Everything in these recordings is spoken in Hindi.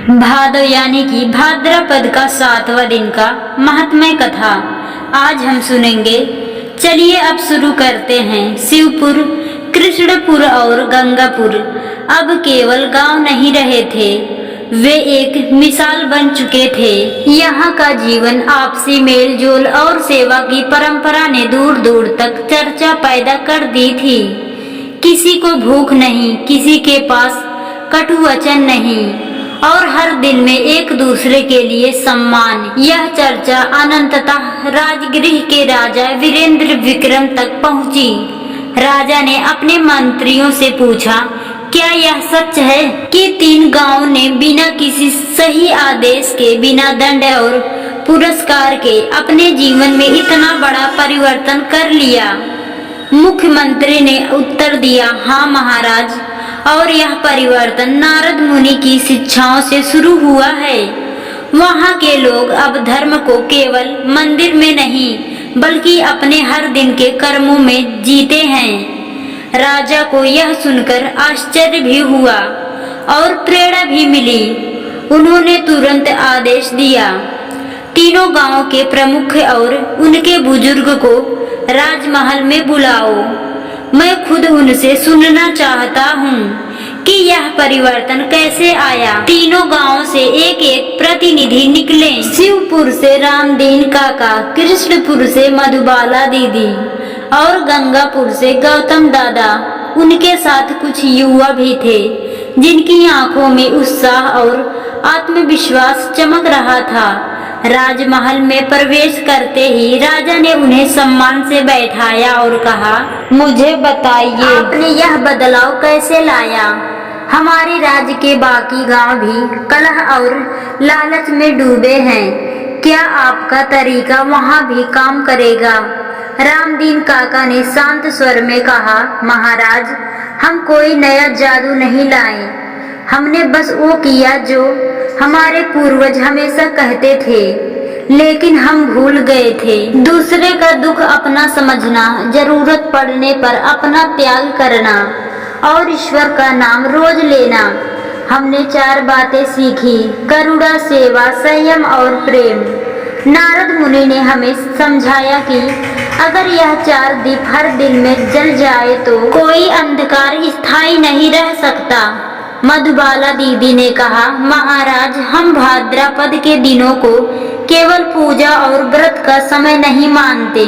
भादव यानी कि भाद्रपद का 7वां दिन का महात्म्य कथा आज हम सुनेंगे। चलिए अब शुरू करते हैं। शिवपुर, कृष्णपुर और गंगापुर अब केवल गांव नहीं रहे थे, वे एक मिसाल बन चुके थे। यहाँ का जीवन आपसी मेल जोल और सेवा की परंपरा ने दूर दूर तक चर्चा पैदा कर दी थी। किसी को भूख नहीं, किसी के पास कटु वचन नहीं और हर दिन में एक दूसरे के लिए सम्मान। यह चर्चा अनंततः राजगृह के राजा वीरेंद्र विक्रम तक पहुंची। राजा ने अपने मंत्रियों से पूछा, क्या यह सच है कि 3 गांवों ने बिना किसी सही आदेश के, बिना दंड और पुरस्कार के अपने जीवन में इतना बड़ा परिवर्तन कर लिया? मुख्यमंत्री ने उत्तर दिया, हाँ महाराज, और यह परिवर्तन नारद मुनि की शिक्षाओं से शुरू हुआ है। वहाँ के लोग अब धर्म को केवल मंदिर में नहीं बल्कि अपने हर दिन के कर्मों में जीते हैं। राजा को यह सुनकर आश्चर्य भी हुआ और प्रेरणा भी मिली। उन्होंने तुरंत आदेश दिया, 3 गांवों के प्रमुख और उनके बुजुर्ग को राजमहल में बुलाओ। मैं खुद उनसे सुनना चाहता हूँ कि यह परिवर्तन कैसे आया। 3 गांवों से एक एक प्रतिनिधि निकले। शिवपुर से रामदीन काका, कृष्णपुर से मधुबाला दीदी और गंगापुर से गौतम दादा। उनके साथ कुछ युवा भी थे जिनकी आंखों में उत्साह और आत्मविश्वास चमक रहा था। राजमहल में प्रवेश करते ही राजा ने उन्हें सम्मान से बैठाया और कहा, मुझे बताइए, आपने यह बदलाव कैसे लाया? हमारे राज्य के बाकी गांव भी कलह और लालच में डूबे हैं। क्या आपका तरीका वहां भी काम करेगा? रामदीन काका ने शांत स्वर में कहा, महाराज, हम कोई नया जादू नहीं लाए। हमने बस वो किया जो हमारे पूर्वज हमेशा कहते थे, लेकिन हम भूल गए थे। दूसरे का दुख अपना समझना, जरूरत पड़ने पर अपना त्याग करना और ईश्वर का नाम रोज लेना। हमने 4 बातें सीखी, करुणा, सेवा, संयम और प्रेम। नारद मुनि ने हमें समझाया कि अगर यह 4 दीप हर दिन में जल जाए तो कोई अंधकार स्थायी नहीं रह सकता। मधुबाला दीदी ने कहा, महाराज, हम भाद्रपद के दिनों को केवल पूजा और व्रत का समय नहीं मानते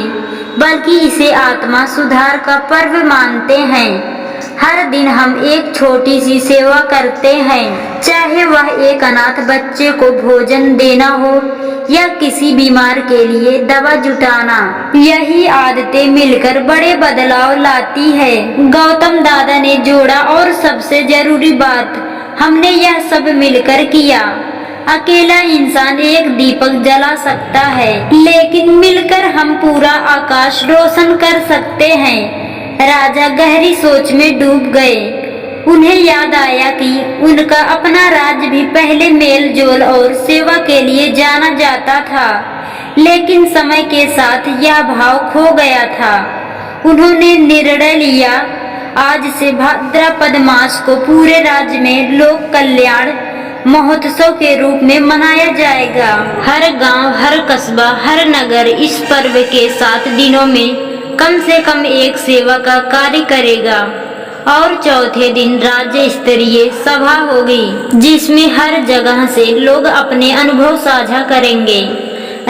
बल्कि इसे आत्मा सुधार का पर्व मानते हैं। हर दिन हम एक छोटी सी सेवा करते हैं, चाहे वह एक अनाथ बच्चे को भोजन देना हो या किसी बीमार के लिए दवा जुटाना। यही आदतें मिलकर बड़े बदलाव लाती है। गौतम दादा ने जोड़ा, और सबसे जरूरी बात, हमने यह सब मिलकर किया। अकेला इंसान एक दीपक जला सकता है, लेकिन मिलकर हम पूरा आकाश रोशन कर सकते हैं। राजा गहरी सोच में डूब गए। उन्हें याद आया कि उनका अपना राज्य भी पहले मेल जोल और सेवा के लिए जाना जाता था, लेकिन समय के साथ यह भाव खो गया था। उन्होंने निर्णय लिया, आज से भाद्रपद मास को पूरे राज्य में लोक कल्याण महोत्सव के रूप में मनाया जाएगा। हर गांव, हर कस्बा, हर नगर इस पर्व के 7 दिनों में कम से कम एक सेवा का कार्य करेगा और चौथे दिन राज्य स्तरीय सभा होगी जिसमें हर जगह से लोग अपने अनुभव साझा करेंगे।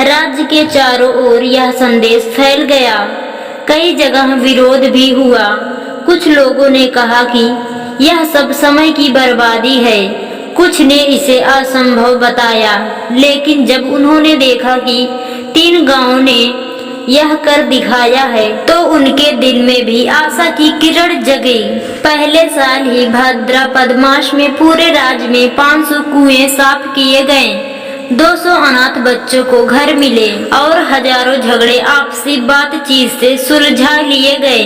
राज्य के चारों ओर यह संदेश फैल गया। कई जगह विरोध भी हुआ। कुछ लोगों ने कहा कि यह सब समय की बर्बादी है, कुछ ने इसे असंभव बताया। लेकिन जब उन्होंने देखा कि 3 गांवों ने यह कर दिखाया है तो उनके दिल में भी आशा की किरण जगी। पहले साल ही भाद्रपद मास में पूरे राज्य में 500 कुएं साफ किए गए, 200 अनाथ बच्चों को घर मिले और हजारों झगड़े आपसी बातचीत से सुलझा लिए गए।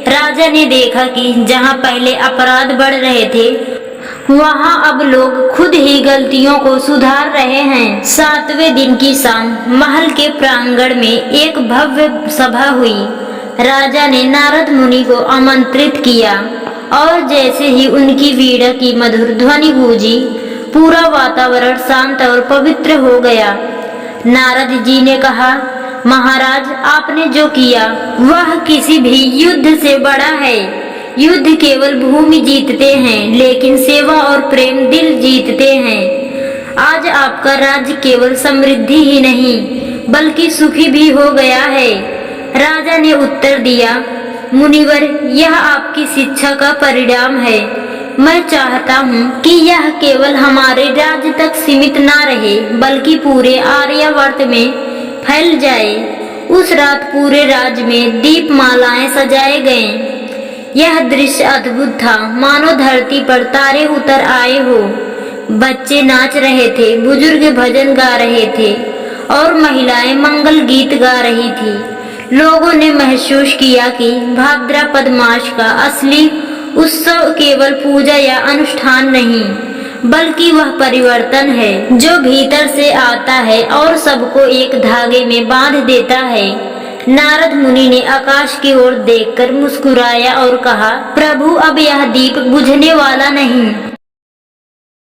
राजा ने देखा कि जहां पहले अपराध बढ़ रहे थे, वहां अब लोग खुद ही गलतियों को सुधार रहे हैं। 7वें दिन की शाम महल के प्रांगण में एक भव्य सभा हुई। राजा ने नारद मुनि को आमंत्रित किया और जैसे ही उनकी वीणा की मधुर ध्वनि गूंजी, पूरा वातावरण शांत और पवित्र हो गया। नारद जी ने कहा, महाराज, आपने जो किया वह किसी भी युद्ध से बड़ा है। युद्ध केवल भूमि जीतते हैं, लेकिन सेवा और प्रेम दिल जीतते हैं। आज आपका राज्य केवल समृद्धि ही नहीं बल्कि सुखी भी हो गया है। राजा ने उत्तर दिया, मुनिवर, यह आपकी शिक्षा का परिणाम है। मैं चाहता हूँ कि यह केवल हमारे राज्य तक सीमित ना रहे बल्कि पूरे आर्यावर्त में फैल जाए। उस रात पूरे राज्य में दीपमालाएं सजाए गए। यह दृश्य अद्भुत था, मानो धरती पर तारे उतर आए हो। बच्चे नाच रहे थे, बुजुर्ग भजन गा रहे थे और महिलाएं मंगल गीत गा रही थी। लोगों ने महसूस किया कि भाद्रपद मास का असली उत्सव केवल पूजा या अनुष्ठान नहीं बल्कि वह परिवर्तन है जो भीतर से आता है और सबको एक धागे में बांध देता है। नारद मुनि ने आकाश की ओर देखकर मुस्कुराया और कहा, प्रभु, अब यह दीप बुझने वाला नहीं,